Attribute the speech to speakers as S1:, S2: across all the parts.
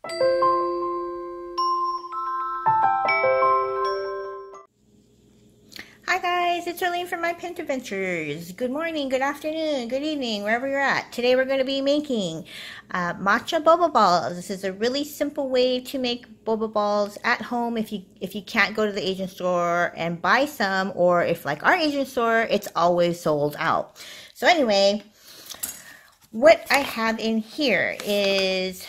S1: Hi guys, it's Arlene from My Pent Adventures. Good morning, good afternoon, good evening, wherever you're at. Today we're going to be making Matcha Boba Balls. This is a really simple way to make boba balls at home if you can't go to the Asian store and buy some, or if like our Asian store, it's always sold out. So anyway, what I have in here is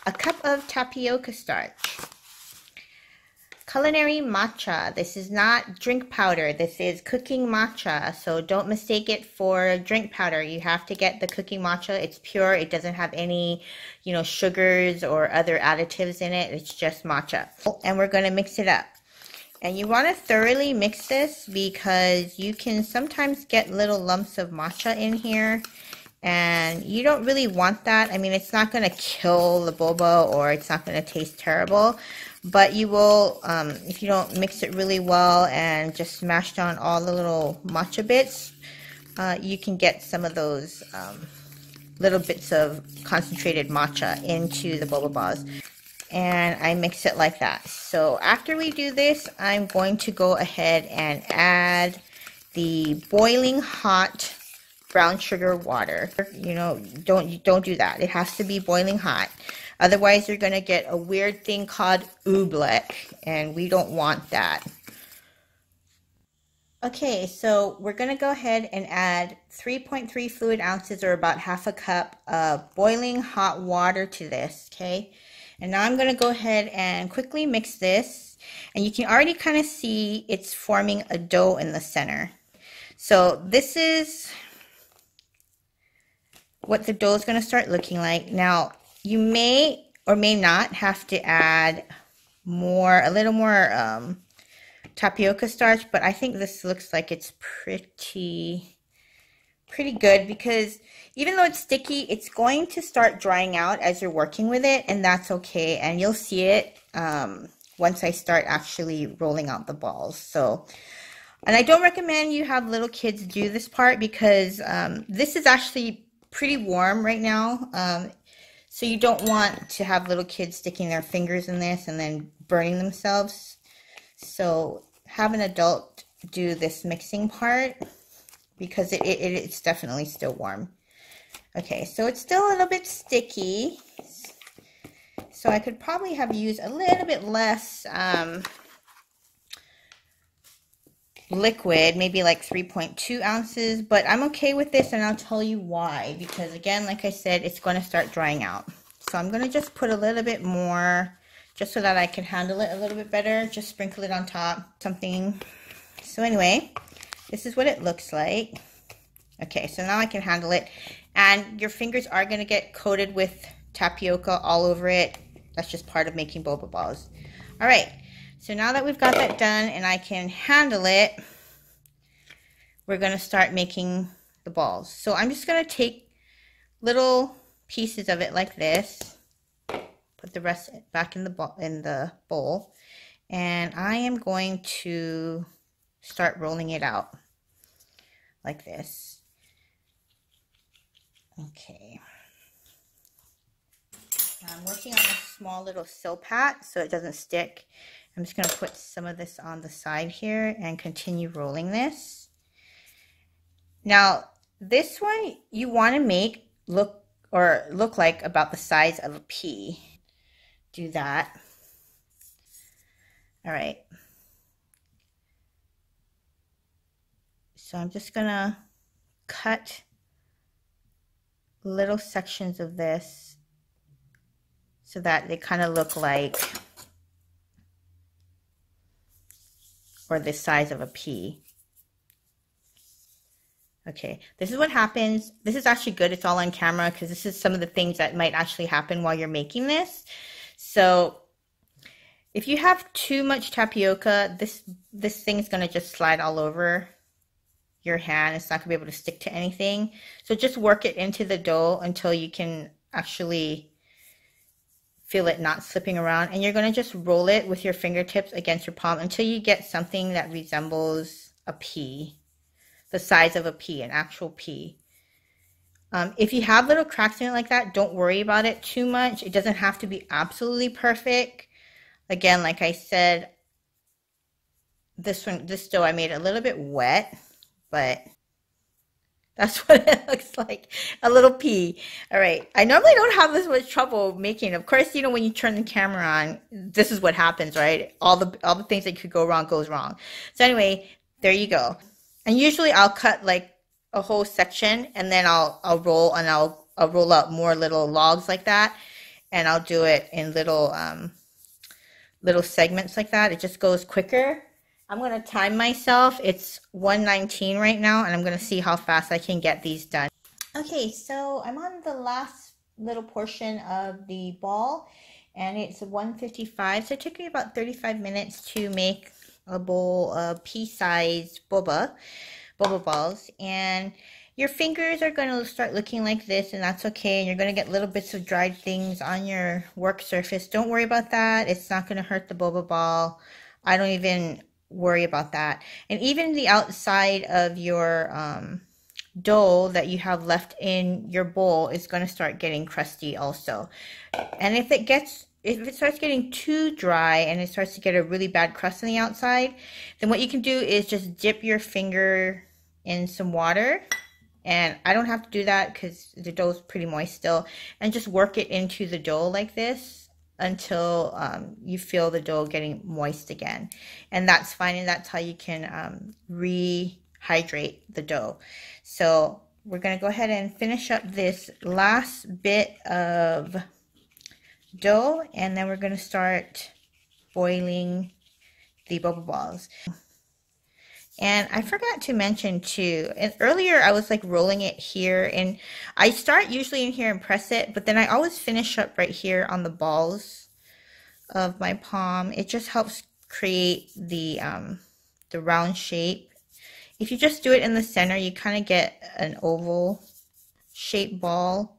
S1: a cup of tapioca starch. Culinary matcha. This is not drink powder. This is cooking matcha. So don't mistake it for drink powder. You have to get the cooking matcha. It's pure. It doesn't have any, sugars or other additives in it. It's just matcha. And we're going to mix it up. And you want to thoroughly mix this because you can sometimes get little lumps of matcha in here. And you don't really want that. I mean, it's not going to kill the boba or it's not going to taste terrible. But you will, if you don't mix it really well and just smash down all the little matcha bits, you can get some of those little bits of concentrated matcha into the boba balls. And I mix it like that. So after we do this, I'm going to go ahead and add the boiling hot brown sugar water. Don't do that. It has to be boiling hot. Otherwise, you're going to get a weird thing called oobleck, and we don't want that. Okay, so we're going to go ahead and add 3.3 fluid ounces, or about half a cup of boiling hot water to this, okay? And now I'm going to go ahead and quickly mix this, and you can already kind of see it's forming a dough in the center. So this is what the dough is going to start looking like. Now, you may or may not have to add a little more tapioca starch, but I think this looks like it's pretty good, because even though it's sticky, it's going to start drying out as you're working with it, and that's okay. And you'll see it once I start actually rolling out the balls. So, and I don't recommend you have little kids do this part, because this is actually pretty warm right now. So you don't want to have little kids sticking their fingers in this and then burning themselves. So have an adult do this mixing part, because it's definitely still warm. Okay, so it's still a little bit sticky. So I could probably have used a little bit less liquid, maybe like 3.2 ounces, but I'm okay with this, and I'll tell you why. Because again, like I said, it's going to start drying out. So I'm going to just put a little bit more, just so that I can handle it a little bit better. Just sprinkle it on top, something. So anyway, this is what it looks like. Okay, so now I can handle it. And your fingers are going to get coated with tapioca all over it. That's just part of making boba balls. All right. So now that we've got that done and I can handle it, we're going to start making the balls. So I'm just going to take little pieces of it like this, put the rest back in the bowl, and I am going to start rolling it out like this. Okay. I'm working on a small little silpat so it doesn't stick. I'm just going to put some of this on the side here and continue rolling this. Now, this one you want to make look like about the size of a pea. Do that. All right. So I'm just going to cut little sections of this so that they kind of look like, or the size of a pea. Okay, this is what happens. This is actually good. It's all on camera, because this is some of the things that might actually happen while you're making this. So if you have too much tapioca, this thing is going to just slide all over your hand. It's not going to be able to stick to anything. So just work it into the dough until you can actually feel it not slipping around, and you're going to just roll it with your fingertips against your palm until you get something that resembles a pea, the size of a pea, an actual pea. If you have little cracks in it like that, don't worry about it too much. It doesn't have to be absolutely perfect. Again, like I said, this dough I made a little bit wet, but that's what it looks like. A little pea. All right. I normally don't have this much trouble making. Of course, when you turn the camera on, this is what happens, right? All the things that could go wrong goes wrong. So anyway, there you go. And usually I'll cut like a whole section, and then I'll roll, and I'll roll out more little logs like that, and I'll do it in little segments like that. It just goes quicker. I'm going to time myself. It's 1:19 right now, and I'm going to see how fast I can get these done. Okay, so I'm on the last little portion of the ball, and it's 1:55. So it took me about 35 minutes to make a bowl of pea-sized boba balls. And your fingers are going to start looking like this, and that's okay. And you're going to get little bits of dried things on your work surface. Don't worry about that. It's not going to hurt the boba ball. I don't even worry about that. And even the outside of your dough that you have left in your bowl is going to start getting crusty also. And if it starts getting too dry and it starts to get a really bad crust on the outside, then what you can do is just dip your finger in some water. And I don't have to do that because the dough is pretty moist still. And just work it into the dough like this until you feel the dough getting moist again. And that's fine, and that's how you can rehydrate the dough. So we're going to go ahead and finish up this last bit of dough, and then we're going to start boiling the boba balls. And I forgot to mention too, and earlier I was like rolling it here, and I start usually in here and press it, but then I always finish up right here on the balls of my palm. It just helps create the round shape. If you just do it in the center, you kind of get an oval shaped ball.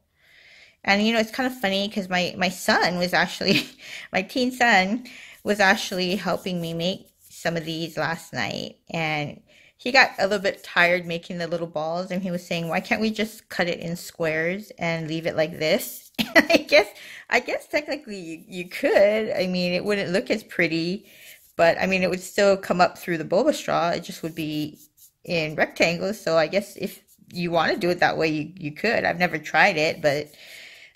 S1: And it's kind of funny because my son was actually, my teen son was actually helping me make some of these last night, and he got a little bit tired making the little balls, and he was saying, why can't we just cut it in squares and leave it like this? And I guess technically you could. I mean, it wouldn't look as pretty, but I mean, it would still come up through the boba straw. It just would be in rectangles. So I guess if you want to do it that way, you could. I've never tried it, but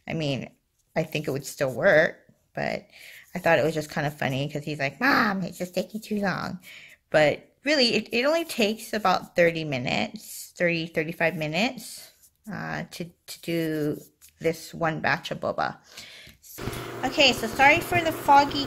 S1: I mean, I think it would still work. But I thought it was just kind of funny because he's like, Mom, it's just taking too long. But really, it only takes about 30 minutes, 35 minutes to do this one batch of boba. Okay, so sorry for the foggy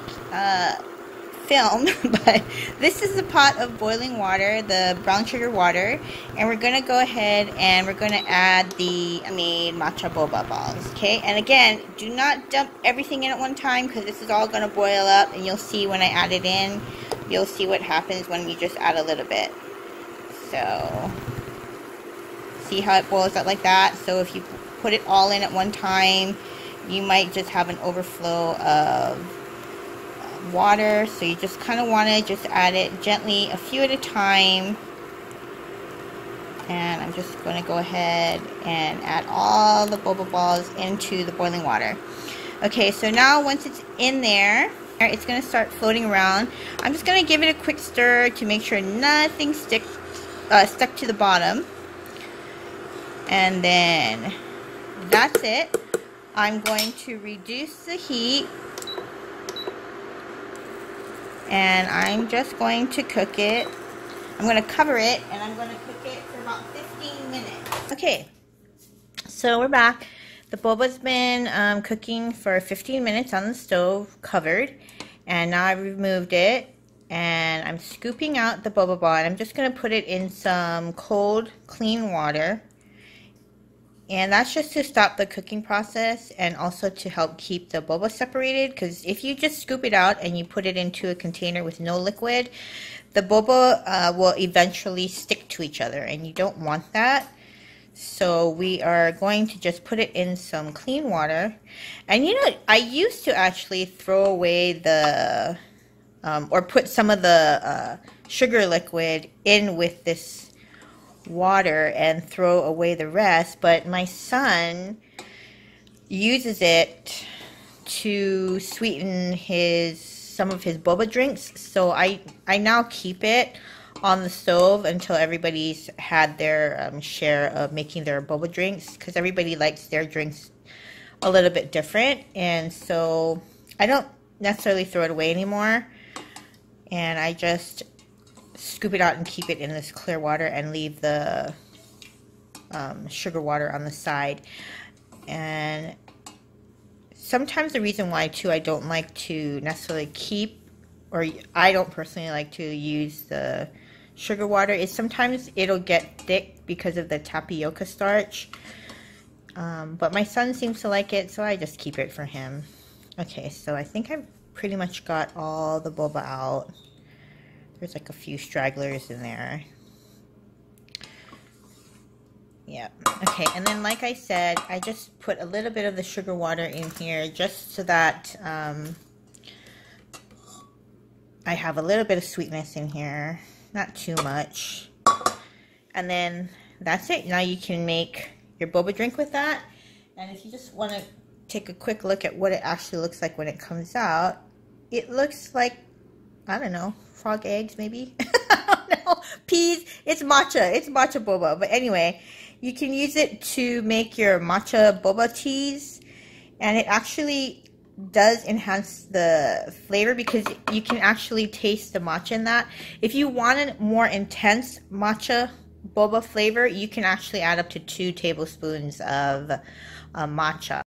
S1: film, but this is a pot of boiling water, the brown sugar water, and we're going to go ahead and we're going to add the made matcha boba balls, okay? And again, do not dump everything in at one time because this is all going to boil up, and you'll see when I add it in, you'll see what happens when you just add a little bit. So, see how it boils up like that? So if you put it all in at one time, you might just have an overflow of water, so you just kind of want to just add it gently, a few at a time. And I'm just going to go ahead and add all the boba balls into the boiling water. Okay, so now once it's in there, it's going to start floating around. I'm just going to give it a quick stir to make sure nothing stuck to the bottom. And then that's it. I'm going to reduce the heat, and I'm just going to cook it. I'm going to cover it, and I'm going to cook it for about 15 minutes. Okay, so we're back. The boba's been cooking for 15 minutes on the stove, covered, and now I've removed it, and I'm scooping out the boba ball, and I'm just going to put it in some cold, clean water. And that's just to stop the cooking process and also to help keep the boba separated, because if you just scoop it out and you put it into a container with no liquid, the boba will eventually stick to each other, and you don't want that. So we are going to just put it in some clean water. And I used to actually throw away the or put some of the sugar liquid in with this water and throw away the rest, but my son uses it to sweeten some of his boba drinks. So I now keep it on the stove until everybody's had their share of making their boba drinks, because everybody likes their drinks a little bit different. And so I don't necessarily throw it away anymore, and I just scoop it out and keep it in this clear water and leave the sugar water on the side. And sometimes the reason why too I don't like to necessarily keep, or I don't personally like to use the sugar water, is sometimes it'll get thick because of the tapioca starch. But my son seems to like it, so I just keep it for him. Okay, so I think I've pretty much got all the boba out. There's like a few stragglers in there. Yep. Okay, and then like I said, I just put a little bit of the sugar water in here just so that I have a little bit of sweetness in here. Not too much. And then that's it. Now you can make your boba drink with that. And if you just want to take a quick look at what it actually looks like when it comes out, it looks like, I don't know, frog eggs maybe? I don't know. Peas. It's matcha. It's matcha boba. But anyway, you can use it to make your matcha boba teas. And it actually does enhance the flavor because you can actually taste the matcha in that. If you want a more intense matcha boba flavor, you can actually add up to 2 tablespoons of matcha.